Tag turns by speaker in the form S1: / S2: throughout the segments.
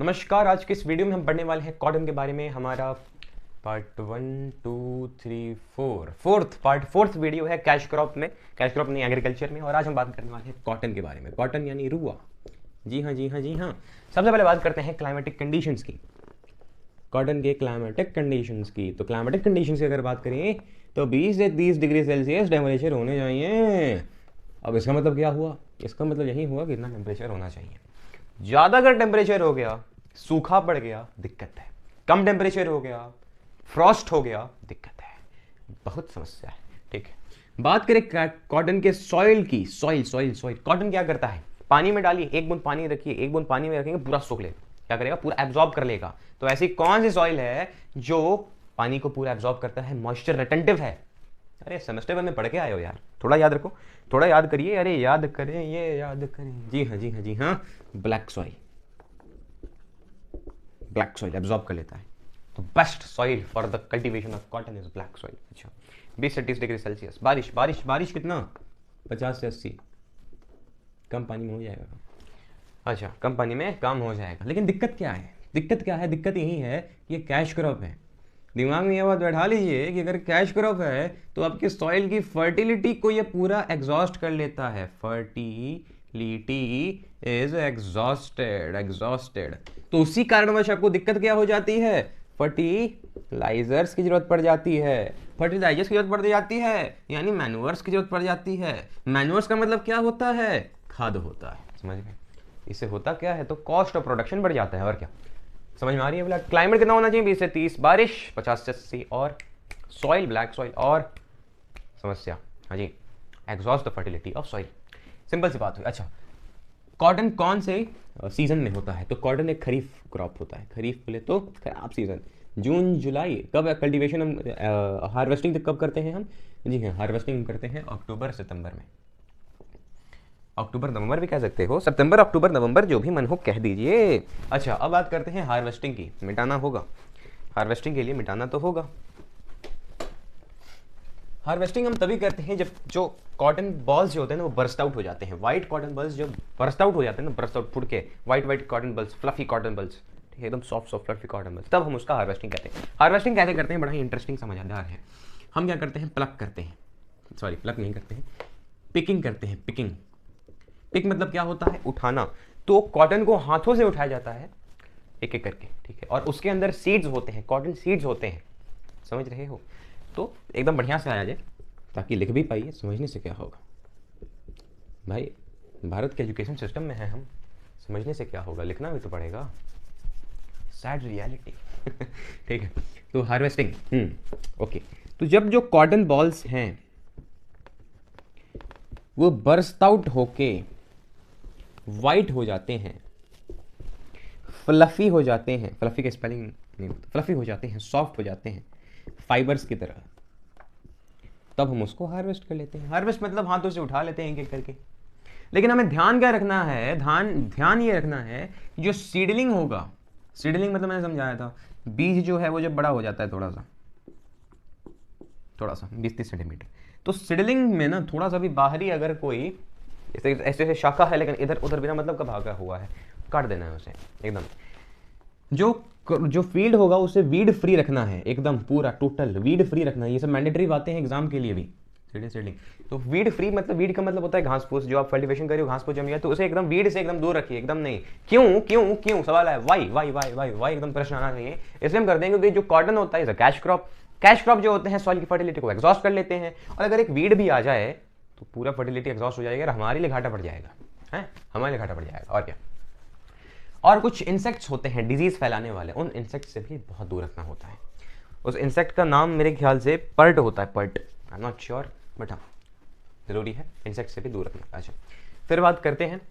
S1: नमस्कार। आज के इस वीडियो में हम पढ़ने वाले हैं कॉटन के बारे में। हमारा पार्ट 1 2 3 4 फोर्थ वीडियो है कैश क्रॉप में, कैश क्रॉप नहीं एग्रीकल्चर में। और आज हम बात करने वाले हैं कॉटन के बारे में। कॉटन यानी रुआ। जी हाँ जी हाँ जी हाँ। सबसे पहले बात करते हैं क्लाइमेटिक कंडीशंस की, कॉटन के क्लाइमेटिक कंडीशंस की। तो क्लाइमेटिक कंडीशंस की अगर बात करें तो 20 से 30 डिग्री सेल्सियस टेम्परेचर होने चाहिए। अब इसका मतलब क्या हुआ? इसका मतलब यही हुआ कि इतना टेम्परेचर होना चाहिए। ज़्यादा अगर टेम्परेचर हो गया, सूखा पड़ गया, दिक्कत है। कम टेम्परेचर हो गया, फ्रॉस्ट हो गया, दिक्कत है, बहुत समस्या है। ठीक है, बात करें कॉटन के सॉइल की। सॉइल कॉटन क्या करता है? पानी में डालिए, एक बूंद पानी रखिए, एक बूंद पानी में रखेंगे पूरा सोख लेगा। क्या करेगा? पूरा एब्जॉर्ब कर लेगा। तो ऐसी कौन सी सॉइल है जो पानी को पूरा एब्जॉर्ब करता है, मॉइस्चर रिटेंटिव है? अरे सेमेस्टर वन में पढ़ के आए हो यार, थोड़ा याद रखो, थोड़ा याद करिए। अरे याद करें, ये याद करें। जी हाँ जी हाँ जी हाँ। ब्लैक सॉइल एब्जॉर्ब कर लेता है। तो best soil for the cultivation of cotton is black soil. अच्छा, 20 से 30 डिग्री सेल्सियस। बारिश कितना? 50 से 80। कम पानी में हो जाएगा। अच्छा, कम पानी में काम हो जाएगा। लेकिन दिक्कत क्या है? दिक्कत यही है कि ये कैश क्रॉप है। दिमाग में ये बात बैठा लीजिए कि अगर कैश क्रॉप है तो आपके सॉइल की फर्टिलिटी को ये पूरा एग्जॉस्ट कर लेता है। Fertility is exhausted. तो उसी कारणवश आपको दिक्कत क्या हो जाती है? फर्टिलाइजर्स की जरूरत पड़ जाती है। फर्टिलाइजर्स की जरूरत पड़ जाती है यानी मैन्योर्स की जरूरत पड़ जाती है। मैन्योर्स का मतलब क्या होता है? खाद होता है। समझ गए? इससे होता क्या है? तो कॉस्ट ऑफ प्रोडक्शन बढ़ जाता है। और क्या समझ में आ रही है? बोला क्लाइमेट कितना होना चाहिए? 20 से 30, बारिश 50 से 80, और सॉइल ब्लैक सॉइल। और समस्या, हाँ जी, exhaust the fertility of soil. Simple सी बात हुई। अच्छा, कॉटन कौन से सीजन में होता है? तो कॉटन एक खरीफ क्रॉप होता है। खरीफ बोले तो खराब सीजन, जून जुलाई। कब कल्टीवेशन हम हार्वेस्टिंग कब करते हैं हम? जी हाँ, हार्वेस्टिंग करते हैं अक्टूबर सितंबर में। अक्टूबर नवंबर भी कह सकते हो, सितंबर अक्टूबर नवंबर जो भी मन हो कह दीजिए। अच्छा, अब बात करते हैं हार्वेस्टिंग की। मिटाना होगा, हार्वेस्टिंग के लिए मिटाना तो होगा। हार्वेस्टिंग हम तभी करते हैं जब जो कॉटन बॉल्स जो होते हैं ना वो बर्स्ट आउट हो जाते हैं। व्हाइट कॉटन बॉल्स जब बर्स्ट आउट हो जाते हैं ना, बर्स्ट आउट फुट के white cotton balls, fluffy cotton balls, ठीक है, एकदम सॉफ्ट फ्लफी कॉटन बॉल्स, तब हम उसका हार्वेस्टिंग कहते हैं। हार्वेस्टिंग कैसे करते हैं? बड़ा ही इंटरेस्टिंग समझदार है। हम क्या करते हैं? प्लक करते हैं, सॉरी प्लक नहीं करते हैं, पिकिंग करते हैं। पिक मतलब क्या होता है? उठाना। तो कॉटन को हाथों से उठाया जाता है एक एक करके, ठीक है, और उसके अंदर सीड्स होते हैं, कॉटन सीड्स होते हैं। समझ रहे हो? तो एकदम बढ़िया से आया जाए ताकि लिख भी पाइए। समझने से क्या होगा भाई? भारत के एजुकेशन सिस्टम में है हम, समझने से क्या होगा? लिखना भी तो पड़ेगा। Sad reality. ठीक है, तो हार्वेस्टिंग। ओके, तो जब जो कॉटन बॉल्स हैं वो बर्स्ट आउट होके वाइट हो जाते हैं, फ्लफी हो जाते हैं, फ्लफी का स्पेलिंग नहीं होता, फ्लफी हो जाते हैं, सॉफ्ट हो जाते हैं, फाइबर्स की तरह, तब हम उसको हार्वेस्ट कर लेते हैं। हार्वेस्ट मतलब हाथों से उठा लेते हैं एक एक करके। लेकिन हमें ध्यान क्या रखना है? ध्यान ये रखना है जो सीडलिंग होगा, सीडलिंग मतलब मैंने समझाया था, बीज जो है वो जब बड़ा हो जाता है थोड़ा सा 20-30 सेंटीमीटर, तो सीडलिंग में ना थोड़ा सा भी बाहरी अगर कोई ऐसे शाखा है लेकिन इधर उधर बिना मतलब का भागा हुआ है, काट देना है उसे एकदम। जो फील्ड होगा उसे वीड फ्री रखना है, एकदम पूरा टोटल वीड फ्री रखना है। ये सब मैंडेटरी बातें हैं एग्जाम के लिए भी। सीडिंग तो वीड फ्री मतलब, वीड का मतलब होता है घास फूस। जो आप कल्टीवेशन कर रहे हो, घास फूस जम गया तो उसे एकदम वीड से एकदम दूर रखिए। एकदम नहीं, क्यों सवाल है। वाई एकदम प्रश्न आना चाहिए। इसलिए हम करते हैं क्योंकि जो कॉटन होता है कैश क्रॉप जो होते हैं सॉइल की फर्टिलिटी को एग्जॉस्ट कर लेते हैं। और अगर एक वीड भी आ जाए तो पूरा फर्टिलिटी एग्जॉस्ट हो जाएगा और हमारे लिए घाटा पड़ जाएगा, है हमारे लिए घाटा पड़ जाएगा। और क्या? और कुछ इंसेक्ट्स होते हैं डिजीज फैलाने वाले, उन इंसेक्ट से भी बहुत दूर रखना होता है। उस इंसेक्ट का नाम मेरे ख्याल से पर्ट होता है, पर्ट, I am not sure, but हाँ जरूरी है इंसेक्ट से भी दूर रखना। अच्छा, फिर बात करते हैं,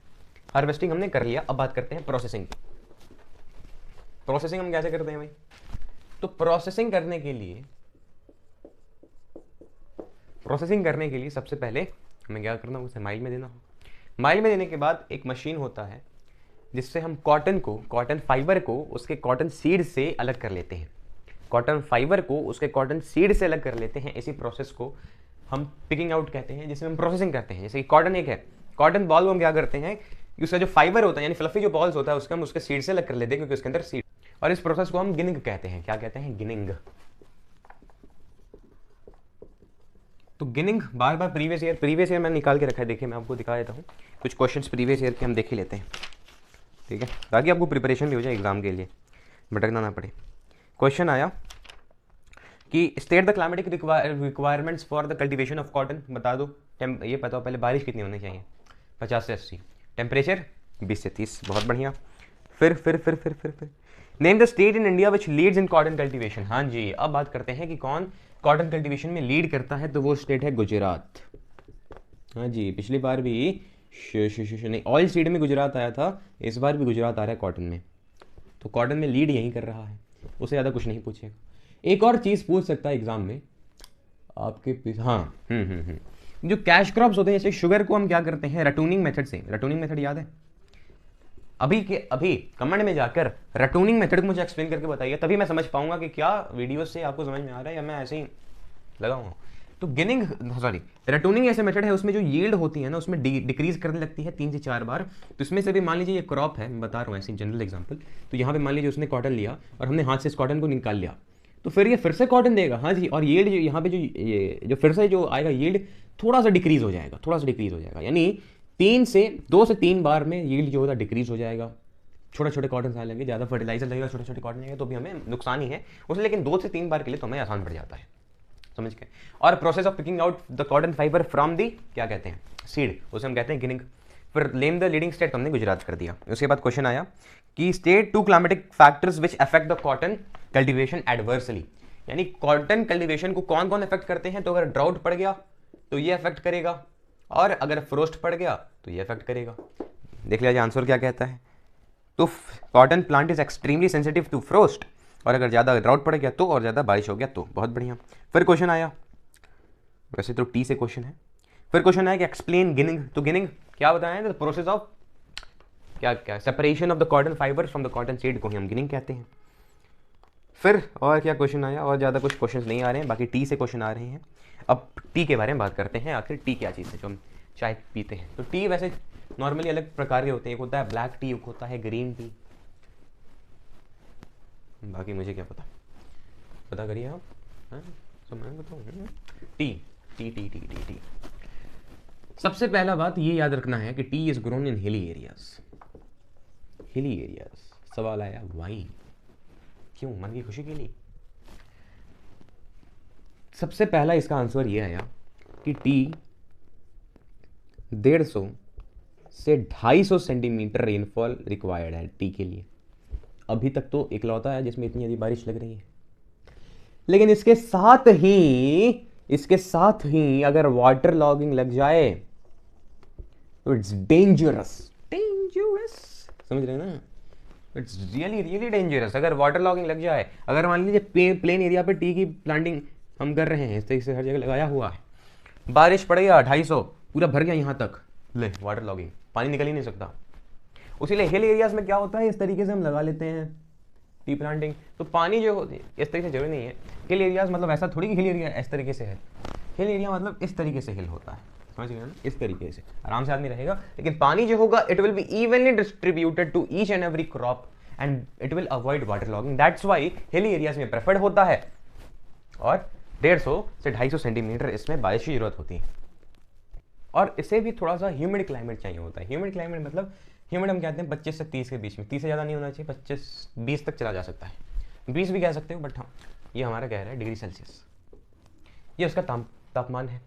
S1: हार्वेस्टिंग हमने कर लिया, अब बात करते हैं प्रोसेसिंग। प्रोसेसिंग हम कैसे करते हैं भाई? तो प्रोसेसिंग करने के लिए सबसे पहले हमें क्या करना होगा? उसे माइल में देना होगा। माइल में देने के बाद एक मशीन होता है जिससे हम कॉटन फाइबर को उसके कॉटन सीड से अलग कर लेते हैं। इसी प्रोसेस को हम पिकिंग आउट कहते हैं, जिसमें हम प्रोसेसिंग करते हैं। जैसे कि कॉटन एक है, कॉटन बॉल को हम क्या करते हैं? कि उसका जो फाइबर होता है यानी फ्लफी जो बॉल्स होता है उसका हम उसके सीड से अलग कर लेते हैं क्योंकि उसके अंदर सीड, और इस प्रोसेस को हम गिनिंग कहते हैं। क्या कहते हैं? गिनिंग। तो गिनिंग बार बार प्रीवियस ईयर मैंने निकाल के रखा है, देखिए मैं आपको दिखा देता हूँ कुछ क्वेश्चंस प्रीवियस ईयर के हम देख ही लेते हैं, ठीक है, ताकि आपको प्रिपरेशन भी हो जाए एग्जाम के लिए, भटकना ना पड़े। क्वेश्चन आया कि state the climatic requirements for the cultivation of cotton, बता दो। ये पता हो पहले बारिश कितनी होनी चाहिए? 50 से 80, टेम्परेचर 20 से 30, बहुत बढ़िया। फिर name the state in India which leads in cotton cultivation. हाँ जी, अब बात करते हैं कि कौन कॉटन कल्टीवेशन में लीड करता है, तो वो स्टेट है गुजरात। हाँ जी, पिछली बार भी नहीं ऑयल सीड में गुजरात आया था, इस बार भी गुजरात आ रहा है कॉटन में, तो कॉटन में लीड यही कर रहा है, उससे ज़्यादा कुछ नहीं पूछेगा। एक और चीज़ पूछ सकता है एग्जाम में आपके, हाँ जो कैश क्रॉप्स होते हैं जैसे शुगर को हम क्या करते हैं? रटूनिंग मेथड से। रटूनिंग मेथड याद है? अभी कमेंट में जाकर रटूनिंग मेथड को मुझे एक्सप्लेन करके बताइए, तभी मैं समझ पाऊंगा कि क्या वीडियो से आपको समझ में आ रहा है या मैं ऐसे ही लगाऊंगा। तो गिनिंग रटूनिंग ऐसे मेथड है उसमें जो यील्ड होती है ना उसमें डिक्रीज करने लगती है 3 से 4 बार। तो इसमें से भी मान लीजिए ये क्रॉप है, मैं बता रहा हूँ ऐसे जनरल एग्जांपल, तो यहाँ पे मान लीजिए उसने कॉटन लिया और हमने हाथ से इस कॉटन को निकाल लिया, तो फिर ये फिर से कॉटन देगा। हाँ जी, और यील्ड यहाँ पे जो फिर से जो आएगा यील्ड थोड़ा सा डिक्रीज हो जाएगा, यानी 2 से 3 बार में यील्ड जो होता है डिक्रीज हो जाएगा। छोटे छोटे कॉटन आने लगे, ज़्यादा फर्टिलाइजर लगेगा, छोटे छोटे कॉटन लगेगा तो भी हमें नुकसान ही है उससे, लेकिन 2 से 3 बार के लिए तो हमें आसान पड़ जाता है, समझ गए। और process of picking out the cotton fibre from the क्या कहते हैं? सीड, उसे हम कहते हैं गिनिंग। फिर नेम द लीडिंग स्टेट, हमने गुजरात कर दिया। उसके बाद क्वेश्चन आया कि state 2 climatic factors which affect the cotton cultivation adversely, यानी कॉटन कल्टीवेशन को कौन कौन अफेक्ट करते हैं? तो अगर ड्राउट पड़ गया तो ये अफेक्ट करेगा, और अगर फ्रोस्ट पड़ गया तो ये अफेक्ट करेगा। देख लिया आंसर क्या कहता है। तो cotton plant is extremely sensitive to frost, और अगर ज़्यादा ड्राउट पड़ गया तो, और ज़्यादा बारिश हो गया तो। बहुत बढ़िया। फिर क्वेश्चन आया, वैसे तो टी से क्वेश्चन है, फिर क्वेश्चन आया कि एक्सप्लेन गिनिंग। तो गिनिंग क्या बताया? तो प्रोसेस ऑफ क्या separation of the cotton fibre from the cotton seed को ही हम गिनिंग कहते हैं। फिर और क्या क्वेश्चन आया? और ज़्यादा कुछ क्वेश्चन नहीं आ रहे हैं, बाकी टी से क्वेश्चन आ रहे हैं। अब टी के बारे में बात करते हैं, आखिर टी क्या चीज़ है जो हम चाय पीते हैं। तो टी वैसे नॉर्मली अलग प्रकार के होते हैं, एक होता है ब्लैक टी, एक होता है ग्रीन टी, बाकी मुझे क्या पता करिए आप। तो मैं बताऊँ T T T T T T सबसे पहला बात ये याद रखना है कि T is grown in hilly areas. सवाल आया वाई, क्यों? मन की खुशी के लिए। सबसे पहला इसका आंसर ये आया कि टी 150 से 250 सेंटीमीटर रेनफॉल रिक्वायर्ड है टी के लिए। अभी तक तो इकलौता है जिसमें इतनी अधिक बारिश लग रही है, लेकिन इसके साथ ही अगर वाटर लॉगिंग लग जाए तो इट्स डेंजरस, समझ रहे हैं ना? इट्स रियली डेंजरस अगर वाटर लॉगिंग लग जाए। अगर मान लीजिए प्लेन एरिया पे टी की प्लांटिंग हम कर रहे हैं, इस तरीके से हर जगह लगाया हुआ है, बारिश पड़ गया 250 पूरा भर गया यहाँ तक, ले वाटर लॉगिंग, पानी निकल ही नहीं सकता। उसीलिए हिल एरियाज में क्या होता है, इस तरीके से हम लगा लेते हैं टी प्लांटिंग, तो पानी जो होती है इस तरीके से जरूरी नहीं है। हिल एरियाज मतलब ऐसा थोड़ी कि हिल एरिया इस तरीके से है, हिल एरिया मतलब इस तरीके से हिल होता है, समझ गए ना? इस तरीके से आराम से आदमी रहेगा, लेकिन पानी जो होगा it will be evenly distributed to each and every crop and it will avoid water logging. That's why hill areas में प्रेफर्ड होता है, और 150 से 250 सेंटीमीटर इसमें बारिश की जरूरत होती है। और इसे भी थोड़ा सा ह्यूमिड क्लाइमेट चाहिए होता है। ह्यूमिड क्लाइमेट मतलब ह्यूमिड हम कहते हैं 25 से 30 के बीच में, 30 से ज़्यादा नहीं होना चाहिए, 25-20 तक चला जा सकता है, 20 भी कह सकते हो, बट हाँ ये हमारा कह रहा है डिग्री सेल्सियस, ये उसका तापमान है।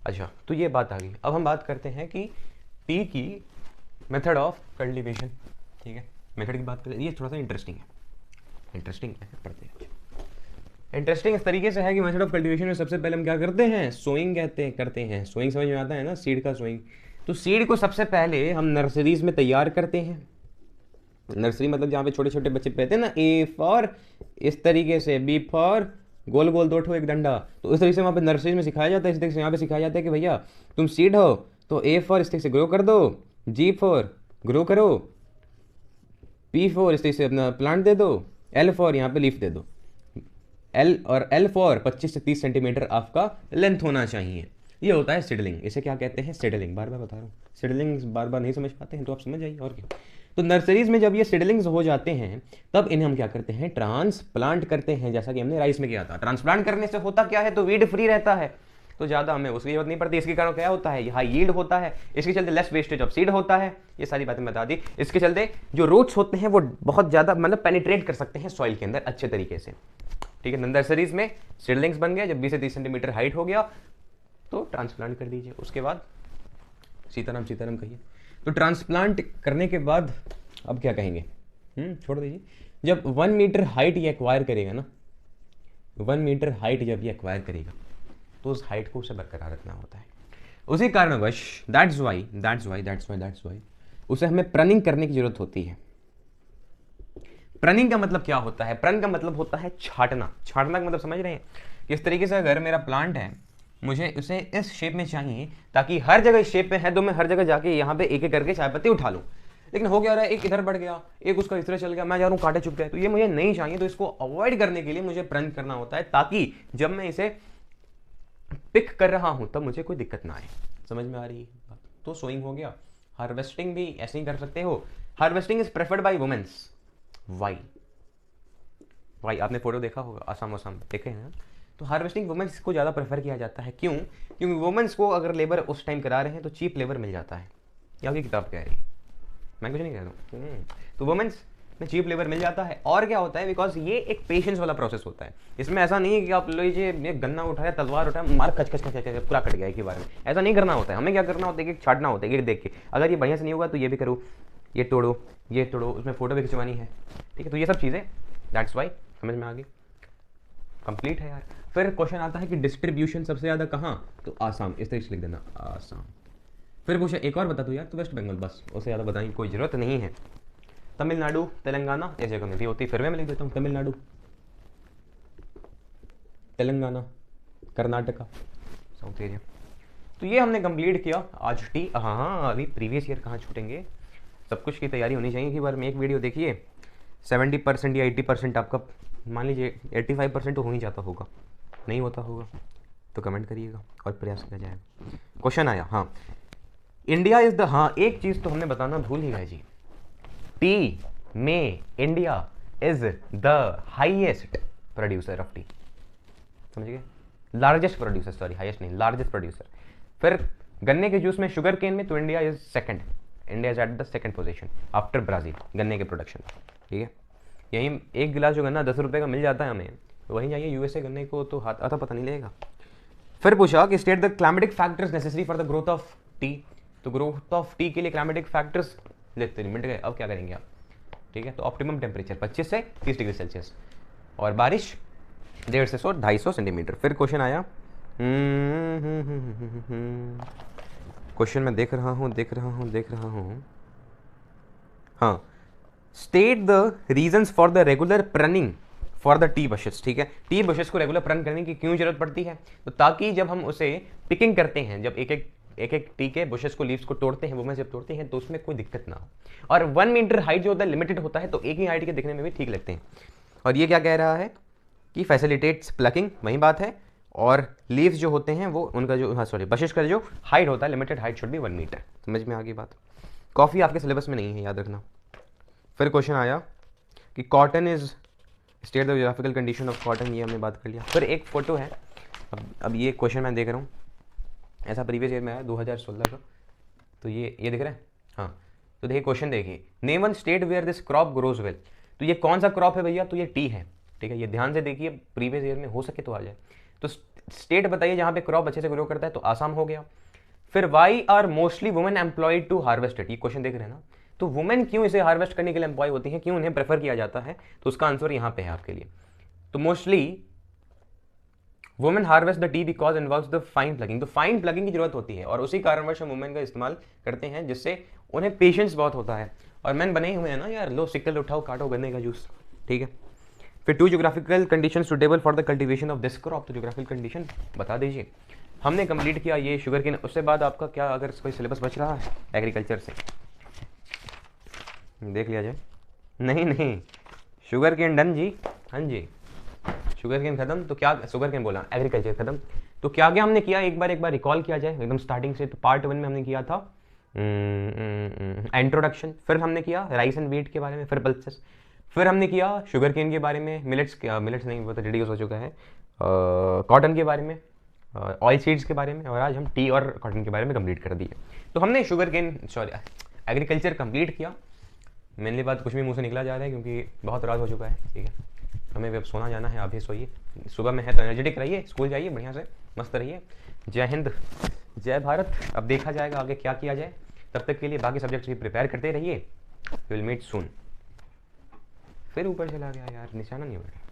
S1: अच्छा, तो ये बात आ गई। अब हम बात करते हैं कि टी की मेथड ऑफ कल्टीवेशन, ठीक है, मेथड की बात करें, ये थोड़ा सा इंटरेस्टिंग है पढ़ते हैं। इंटरेस्टिंग इस तरीके से है कि मेथड ऑफ कल्टीवेशन में सबसे पहले हम क्या करते हैं, सोइंग करते हैं। सोइंग समझ में आता है ना, सीड का सोइंग। तो सीड को सबसे पहले हम नर्सरीज में तैयार करते हैं। नर्सरी मतलब जहाँ पे छोटे छोटे बच्चे पहते हैं ना, ए फॉर इस तरीके से, बी फॉर गोल गोल 2 ठो एक डंडा, तो इस तरीके से वहाँ पे नर्सरीज में सिखाया जाता है। इस तरीके से यहाँ पे सिखाया जाता है कि भैया तुम सीड हो तो ए फॉर इस तरीके से ग्रो कर दो, जी फॉर ग्रो करो, पी फॉर इस तरीके से अपना प्लांट दे दो, एल फॉर यहाँ पे लीफ दे दो। एल फॉर 25 से 30 सेंटीमीटर आपका लेंथ होना चाहिए। ये होता है सीडलिंग, इसे क्या कहते हैं? सीडलिंग। बार बार बता रहा हूँ, सीडलिंग्स बार बार नहीं समझ पाते हैं तो आप समझ जाइए और क्या। तो नर्सरीज में जब ये सीडलिंग्स हो जाते हैं तब इन्हें हम क्या करते हैं? ट्रांसप्लांट करते हैं, जैसा कि हमने राइस में किया था। ट्रांसप्लांट करने से होता क्या है? तो वीड फ्री रहता है, तो ज़्यादा हमें उसकी जरूरत नहीं पड़ती। इसके कारण क्या होता है? हाई यील्ड होता है, इसके चलते लेस वेस्टेज ऑफ सीड होता है। ये सारी बातें बता दी। इसके चलते जो रूट्स होते हैं वो बहुत ज़्यादा मतलब पेनिट्रेट कर सकते हैं सॉइल के अंदर अच्छे तरीके से, ठीक है। नर्सरीज में सीडलिंग्स बन गए, जब 20 से 30 सेंटीमीटर हाइट हो गया तो ट्रांसप्लांट कर दीजिए। उसके बाद सीताराम सीताराम कहिए। तो ट्रांसप्लांट करने के बाद अब क्या कहेंगे? छोड़ दीजिए। जब 1 मीटर हाइट ये एक्वायर करेगा ना, 1 मीटर हाइट जब ये एक्वायर करेगा तो उस हाइट को उसे बरकरार रखना होता है। उसी कारणवश दैट्स वाई उसे हमें प्रनिंग करने की जरूरत होती है। प्रनिंग का मतलब क्या होता है? प्रन का मतलब होता है छाटना। छाटना का मतलब समझ रहे हैं? किस तरीके से अगर मेरा प्लांट है, मुझे उसे इस शेप में चाहिए ताकि हर जगह इस शेप में है तो मैं हर जगह जाके यहाँ पे एक एक करके चाय पत्ती उठा लूँ, लेकिन हो क्या रहा है? एक इधर बढ़ गया, एक उसका इस तरह चल गया, मैं जा रहा हूँ कांटे चुप गए, तो ये मुझे नहीं चाहिए। तो इसको अवॉइड करने के लिए मुझे प्रन करना होता है ताकि जब मैं इसे पिक कर रहा हूं तब मुझे कोई दिक्कत ना आए। समझ में आ रही है? तो सोइंग हो गया। हार्वेस्टिंग भी ऐसे ही कर सकते हो। Harvesting is preferred by womens. Why आपने फोटो देखा होगा, आसाम आसाम देखे हैं। तो हार्वेस्टिंग वुमेन्स को ज़्यादा प्रेफर किया जाता है। क्यों? क्योंकि वुमेन्स को अगर लेबर उस टाइम करा रहे हैं तो चीप लेबर मिल जाता है। ये आपकी किताब कह रही है, मैं कुछ नहीं कह रहा हूँ। तो वुमेन्स में चीप लेबर मिल जाता है। और क्या होता है? बिकॉज ये एक पेशेंस वाला प्रोसेस होता है। इसमें ऐसा नहीं है कि आप लीजिए ये गन्ना उठाया, तलवार उठाया, मार कच कच कच कच पूरा कट गया एक ही बार में। ऐसा नहीं करना होता है। हमें क्या करना होता है कि छाटना होता है, एक देख के अगर ये बढ़िया से नहीं होगा तो ये भी करो, ये तोड़ो, ये तोड़ो, उसमें फोटो भी खिंचवानी है, ठीक है। तो ये सब चीज़ें, दैट्स वाई। समझ में आ गई? कंप्लीट है यार। फिर क्वेश्चन आता है कि डिस्ट्रीब्यूशन सबसे ज़्यादा कहाँ? तो आसाम, इस तरीके से लिख देना, आसाम। फिर पूछा एक और बता दो यार, तो वेस्ट बंगाल, बस उससे ज़्यादा बताने की कोई ज़रूरत नहीं है। तमिलनाडु, तेलंगाना, इस जगह में भी होती है। फिर मैं लिख देता हूँ तमिलनाडु, तेलंगाना, कर्नाटका, साउथ एरिया। तो ये हमने कंप्लीट किया आज टी। हाँ, अभी प्रीवियस ईयर कहाँ छूटेंगे, सब कुछ की तैयारी होनी चाहिए। कि बार में एक वीडियो देखिए 70% या 80% आपका, मान लीजिए 85% तो हो ही जाता होगा। नहीं होता होगा तो कमेंट करिएगा और प्रयास किया जाएगा। क्वेश्चन आया, हाँ, इंडिया इज द, हाँ एक चीज़ तो हमने बताना भूल ही गए जी, टी में India is the highest producer of T. समझ गए? लार्जेस्ट प्रोड्यूसर, सॉरी हाईएस्ट नहीं, लार्जेस्ट प्रोड्यूसर। फिर गन्ने के जूस में, शुगर केन में, तो India is second. India is at the second position after Brazil गन्ने के प्रोडक्शन, ठीक है। यही एक गिलास जो गन्ना 10 रुपये का मिल जाता है हमें, तो वहीं जाइए यूएसए गन्ने को तो हाथ आता पता नहीं लगेगा। फिर पूछा कि state the climatic factors necessary for the growth of T. तो ग्रोथ ऑफ टी के लिए क्लाइमेटिक फैक्टर्स लेते मिनट गए। अब क्या करेंगे आप? ठीक है, तो ऑप्टिमम टेम्परेचर 25 से 30 डिग्री सेल्सियस और बारिश 150 से 250 सेंटीमीटर। फिर क्वेश्चन आया, क्वेश्चन मैं देख रहा हूँ। हाँ, state the reasons for the regular pruning for the tea bushes. ठीक है, टी बशेस को रेगुलर प्रन करने की क्यों जरूरत पड़ती है? तो ताकि जब हम उसे पिकिंग करते हैं, जब एक एक टी के बुशेस को, लीव्स को तोड़ते हैं, वो में जब तोड़ते हैं तो उसमें कोई दिक्कत ना हो। और 1 मीटर हाइट जो होता है लिमिटेड होता है, तो एक ही हाइट के दिखने में भी ठीक लगते हैं। और ये क्या कह रहा है कि फैसिलिटेट्स प्लकिंग, वही बात है। और लीव्स जो होते हैं वो उनका जो, हाँ सॉरी, बशेस का जो हाइट होता है, limited height should be 1 metre. समझ में आ गई बात? कॉफ़ी आपके सिलेबस में नहीं है, याद रखना। फिर क्वेश्चन आया कि cotton is state the geographical condition of cotton, ये हमने बात कर लिया। फिर एक फोटो है, अब ये क्वेश्चन मैं देख रहा हूँ, ऐसा प्रीवियस ईयर में आया 2016 का। तो ये दिख रहा है, हाँ। तो देखिए क्वेश्चन, देखिए name one state where this crop grows well. तो ये कौन सा क्रॉप है भैया? तो ये टी है, ठीक है। ये ध्यान से देखिए, प्रीवियस ईयर में हो सके तो आ जाए। तो स्टेट बताइए जहाँ पे क्रॉप अच्छे से ग्रो करता है, तो आसाम हो गया। फिर why are mostly women employed to harvest it, ये क्वेश्चन देख रहे हैं ना। तो वुमेन क्यों इसे हार्वेस्ट करने के लिए एम्प्लॉय होती हैं, क्यों उन्हें प्रेफर किया जाता है? तो उसका आंसर यहाँ पे है आपके लिए। तो mostly women harvest the T because involves the fine plugging. तो फाइन प्लगिंग की जरूरत होती है और उसी कारणवश हम वुमेन का इस्तेमाल करते हैं, जिससे उन्हें पेशेंस बहुत होता है। और मैन बने हुए हैं ना यार, लो सिक्कल उठाओ, काटो गन्ने का जूस, ठीक है। फिर 2 geographical condition suitable for the cultivation of this crop. तो ज्योग्राफिकल कंडीशन बता दीजिए। हमने कंप्लीट किया ये शुगर केन। उससे बाद आपका क्या अगर कोई सिलेबस बच रहा है एग्रीकल्चर से, देख लिया जाए। नहीं, शुगर केन डन जी, हाँ जी, शुगर केन खत्म। तो क्या शुगर केन बोला, एग्रीकल्चर खत्म। तो क्या क्या हमने किया, एक बार रिकॉल किया जाए एकदम स्टार्टिंग से। तो पार्ट 1 में हमने किया था इंट्रोडक्शन, फिर हमने किया राइस एंड वीट के बारे में, फिर पल्सेस, फिर हमने किया शुगर केन के बारे में, मिलेट्स नहीं, वो तो रिड्यूस हो चुका है, कॉटन के बारे में, ऑयल सीड्स के बारे में, और आज हम टी और कॉटन के बारे में कंप्लीट कर दिए। तो हमने sugar cane sorry agriculture complete किया। मेनली बात कुछ भी मुंह से निकला जा रहा है क्योंकि बहुत रात हो चुका है, ठीक है, हमें भी अब सोना जाना है, अभी सोइए, सुबह में है तो एनर्जेटिक रहिए, स्कूल जाइए बढ़िया से, मस्त रहिए। जय हिंद, जय भारत। अब देखा जाएगा आगे क्या किया जाए, तब तक के लिए बाकी सब्जेक्ट्स भी प्रिपेयर करते रहिए। Will meet soon. फिर ऊपर चला गया यार, निशाना नहीं हो रहा।